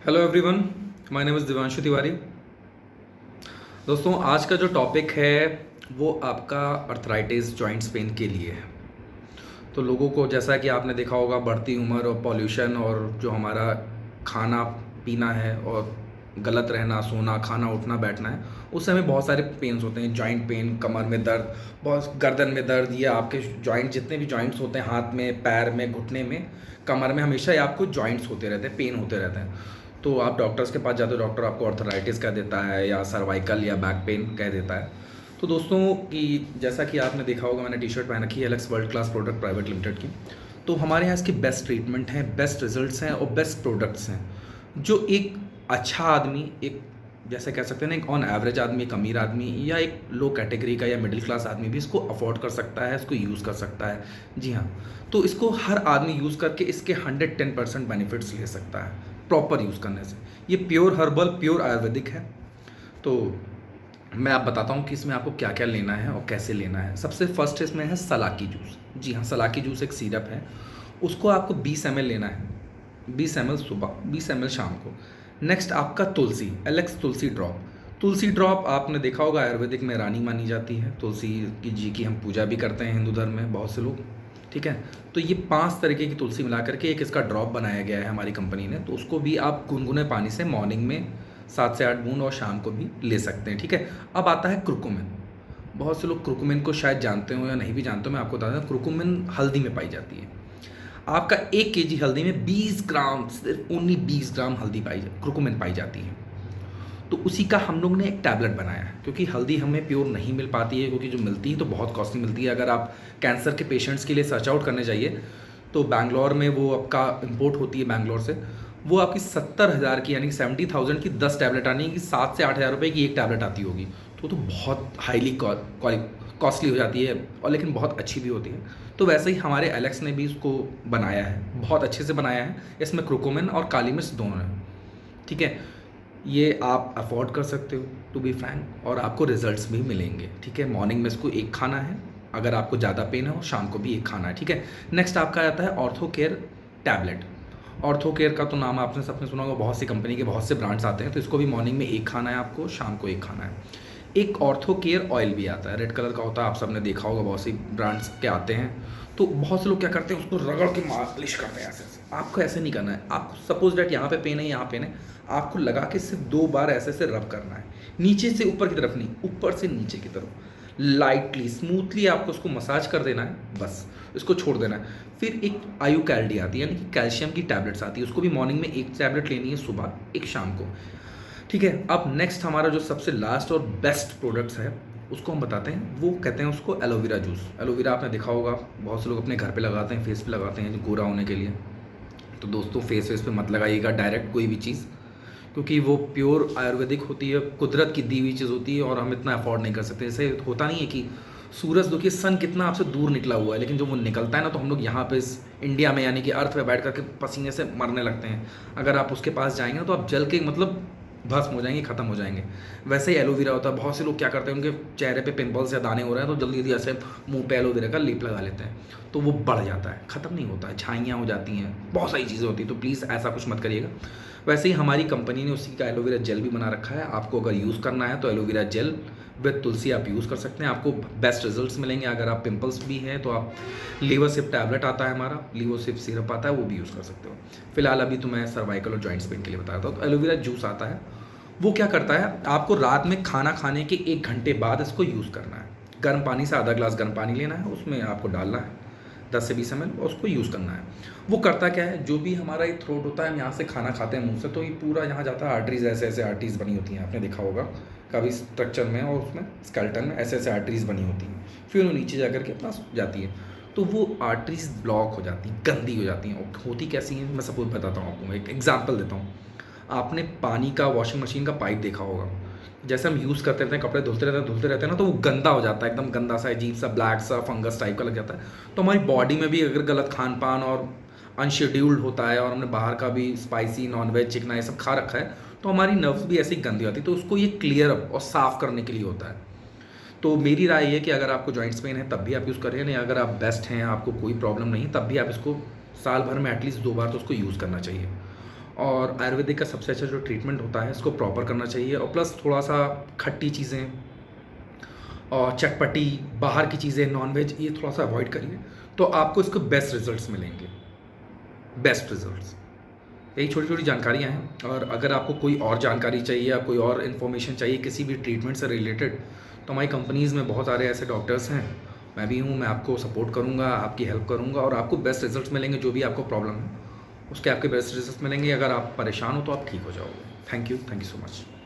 Hello everyone, my name is Divanshu Tiwari. दोस्तों, आज का जो टॉपिक है वो आपका अर्थराइटिस जॉइंट्स पेन के लिए है। तो लोगों को, जैसा कि आपने देखा होगा, बढ़ती उम्र और पॉल्यूशन और जो हमारा खाना पीना है और गलत रहना, सोना, खाना, उठना, बैठना है, उससे हमें बहुत सारे पेन्स होते हैं। जॉइंट पेन, कमर में दर्द, बहुत गर्दन में दर्द, ये आपके जॉइंट, जितने भी जॉइंट्स होते हैं, हाथ में, पैर में, घुटने में, कमर में, हमेशा ये आपको जॉइंट्स होते रहते हैं, पेन होते रहते हैं। तो आप डॉक्टर्स के पास जाते हो, डॉक्टर आपको अर्थराइटिस कह देता है या सर्वाइकल या बैक पेन कह देता है। तो दोस्तों, कि जैसा कि आपने देखा होगा, मैंने टी शर्ट पहन रखी है Alex world class product private limited की। तो हमारे यहाँ इसकी बेस्ट ट्रीटमेंट है, बेस्ट रिजल्ट्स हैं और बेस्ट प्रोडक्ट्स हैं, जो एक अच्छा आदमी, एक जैसे कह सकते हैं ना, एक ऑन एवरेज आदमी, एक अमीर आदमी या एक लो कैटेगरी का या मिडिल क्लास आदमी भी इसको अफोर्ड कर सकता है, इसको यूज़ कर सकता है। जी हाँ, तो इसको हर आदमी यूज़ करके इसके 110% बेनिफिट्स ले सकता है प्रॉपर यूज़ करने से। ये प्योर हर्बल, प्योर आयुर्वेदिक है। तो मैं आप बताता हूँ कि इसमें आपको क्या क्या लेना है और कैसे लेना है। सबसे फर्स्ट इसमें है सलाकी जूस। जी हाँ, सलाकी जूस एक सिरप है, उसको आपको 20 ml लेना है। 20 ml सुबह, 20 ml शाम को। नेक्स्ट आपका तुलसी, एलेक्स तुलसी ड्रॉप। तुलसी ड्रॉप आपने देखा होगा, आयुर्वेदिक में रानी मानी जाती है। तुलसी की जी की हम पूजा भी करते हैं हिंदू धर्म में बहुत से लोग, ठीक है। तो ये 5 तरीके की तुलसी मिला करके एक इसका ड्रॉप बनाया गया है हमारी कंपनी ने। तो उसको भी आप गुनगुने पानी से मॉर्निंग में 7 से 8 बूंद और शाम को भी ले सकते हैं, ठीक है। अब आता है कुरकुमिन। बहुत से लोग कुरकुमिन को शायद जानते हो या नहीं भी जानते हो, मैं आपको बता दूं, कुरकुमिन हल्दी में पाई जाती है। आपका 1 kg हल्दी में 20 ग्राम, सिर्फ ओनली 20 ग्राम हल्दी कुरकुमिन पाई जाती है। तो उसी का हम लोग ने एक टैबलेट बनाया है, क्योंकि हल्दी हमें प्योर नहीं मिल पाती है, क्योंकि जो मिलती है तो बहुत कॉस्टली मिलती है। अगर आप कैंसर के पेशेंट्स के लिए सर्च आउट करने जाइए तो बैंगलोर में वो आपका इम्पोर्ट होती है बैंगलोर से, वो आपकी 70,000 की, यानी 70,000 की 10 टैबलेट आनी है, कि 7 से 8 हज़ार रुपये की एक टैबलेट आती होगी। तो बहुत हाईली कॉस्टली हो जाती है, और लेकिन बहुत अच्छी भी होती है। तो वैसे ही हमारे एलेक्स ने भी इसको बनाया है, बहुत अच्छे से बनाया है। इसमें क्रोकोमिन और काली मिर्च दोनों है, ठीक है। ये आप अफोर्ड कर सकते हो, टू बी फ्रैंक, और आपको रिजल्ट्स भी मिलेंगे, ठीक है। मॉर्निंग में इसको एक खाना है, अगर आपको ज़्यादा पेन हो शाम को भी एक खाना है, ठीक है। नेक्स्ट आपका आता है ortho care tablet. Ortho care का तो नाम आपने सबने सुना होगा, बहुत सी कंपनी के बहुत से ब्रांड्स आते हैं। तो इसको भी मॉर्निंग में एक खाना है आपको, शाम को एक खाना है। एक ऑर्थो केयर ऑयल भी आता है, रेड कलर का होता है, आप सबने देखा होगा, बहुत सी ब्रांड्स के आते हैं। तो बहुत से लोग क्या करते हैं, उसको रगड़ के मालिश करते हैं ऐसे ऐसे। आपको ऐसे नहीं करना है। आपको सपोज डेट यहाँ पे पेन है, यहाँ पेन है, आपको लगा के सिर्फ 2 बार ऐसे ऐसे रब करना है, नीचे से ऊपर की तरफ नहीं, ऊपर से नीचे की तरफ, लाइटली स्मूथली आपको उसको मसाज कर देना है, बस इसको छोड़ देना है। फिर एक आयु कैल्डी आती है, यानी कि कैल्शियम की टैबलेट्स आती है, उसको भी मॉर्निंग में एक टैबलेट लेनी है, सुबह एक शाम को, ठीक है। अब नेक्स्ट हमारा जो सबसे लास्ट और बेस्ट प्रोडक्ट्स है उसको हम बताते हैं, वो कहते हैं उसको एलोवेरा जूस। एलोवेरा आपने देखा होगा, बहुत से लोग अपने घर पे लगाते हैं, फेस पे लगाते हैं गोरा होने के लिए। तो दोस्तों, फेस पे मत लगाइएगा डायरेक्ट कोई भी चीज़, क्योंकि वो प्योर आयुर्वेदिक होती है, कुदरत की दी हुई चीज़ होती है, और हम इतना अफोर्ड नहीं कर सकते। जैसे होता नहीं है कि सूरज, देखिए सन कितना आपसे दूर निकला हुआ है, लेकिन जो वो निकलता है ना, तो हम लोग यहाँ पे इस इंडिया में, यानी कि अर्थ पे बैठ करके पसीने से मरने लगते हैं। अगर आप उसके पास जाएंगे ना, तो आप जल के मतलब भस्म हो जाएंगे, ख़त्म हो जाएंगे। वैसे ही एलोवेरा होता है। बहुत से लोग क्या करते हैं, उनके चेहरे पे पिंपल्स या दाने हो रहे हैं, तो जल्दी जल्दी ऐसे मुंह पे एलोवेरा का लेप लगा लेते हैं, तो वो बढ़ जाता है, ख़त्म नहीं होता है, छाइयाँ हो जाती हैं, बहुत सारी चीज़ें होती हैं। तो प्लीज़ ऐसा कुछ मत करिएगा। वैसे ही हमारी कंपनी ने उसी का एलोवेरा जेल भी बना रखा है। आपको अगर यूज़ करना है तो एलोवेरा जेल विद तुलसी आप यूज़ कर सकते हैं, आपको बेस्ट रिजल्ट्स मिलेंगे। अगर आप पिंपल्स भी हैं तो आप लीवोसिप टैबलेट आता है हमारा, लीवोसिप सिरप आता है, वो भी यूज़ कर सकते हो। फिलहाल अभी तो मैं सर्वाइकल और जॉइंट्स पेन के लिए बता रहा था। तो एलोवेरा जूस आता है, वो क्या करता है, आपको रात में खाना खाने के 1 घंटे बाद इसको यूज़ करना है। गर्म पानी से आधा ग्लास गर्म पानी लेना है, उसमें आपको डालना है 10 से 20 ml, और उसको यूज़ करना है। वो करता क्या है, जो भी हमारा ये थ्रोट होता है, हम यहाँ से खाना खाते हैं मुंह से, तो ये पूरा यहाँ जाता है, आर्टरीज ऐसे ऐसे आर्टरीज बनी होती हैं, आपने देखा होगा कभी स्ट्रक्चर में, और उसमें स्केलेटन में ऐसे ऐसे आर्टरीज बनी होती हैं, फिर वो नीचे जा करके अपना जाती है। तो वो आर्टरीज ब्लॉक हो जाती हैं, गंदी हो जाती हैं। और होती कैसी हैं, मैं सपोज बताता हूँ आपको, मैं एक एग्जाम्पल देता हूँ। आपने पानी का, वॉशिंग मशीन का पाइप देखा होगा, जैसे हम यूज़ करते रहते हैं, कपड़े धुलते रहते हैं ना, तो वो गंदा हो जाता है, एकदम गंदा सा, अजीब सा, ब्लैक सा, फंगस टाइप का लग जाता है। तो हमारी बॉडी में भी अगर गलत खान पान और अनशेड्यूल्ड होता है, और हमने बाहर का भी स्पाइसी, नॉनवेज, चिकना ये सब खा रखा है, तो हमारी नर्व्स भी ऐसे ही गंदी होती है। तो उसको ये क्लियर अप और साफ़ करने के लिए होता है। तो मेरी राय ये है कि अगर आपको जॉइंट्स पेन है तब भी आप यूज़ करें, नहीं अगर आप बेस्ट हैं, आपको कोई प्रॉब्लम नहीं, तब भी आप इसको साल भर में एटलीस्ट 2 बार तो उसको यूज़ करना चाहिए। और आयुर्वेदिक का सबसे अच्छा जो ट्रीटमेंट होता है इसको प्रॉपर करना चाहिए, और प्लस थोड़ा सा खट्टी चीज़ें और चटपटी बाहर की चीज़ें, नॉनवेज, ये थोड़ा सा अवॉइड करिए, तो आपको इसके बेस्ट रिजल्ट्स मिलेंगे, बेस्ट रिजल्ट्स। यही छोटी छोटी जानकारियाँ हैं, और अगर आपको कोई और जानकारी चाहिए या कोई और इन्फॉर्मेशन चाहिए किसी भी ट्रीटमेंट से रिलेटेड, तो हमारी कंपनीज़ में बहुत सारे ऐसे डॉक्टर्स हैं, मैं भी हूँ, मैं आपको सपोर्ट करूँगा, आपकी हेल्प करूँगा, और आपको बेस्ट रिजल्ट्स मिलेंगे। जो भी आपको प्रॉब्लम है उसके आपके बेस्ट रिजल्ट्स मिलेंगे। अगर आप परेशान हो तो आप ठीक हो जाओगे। Thank you so much.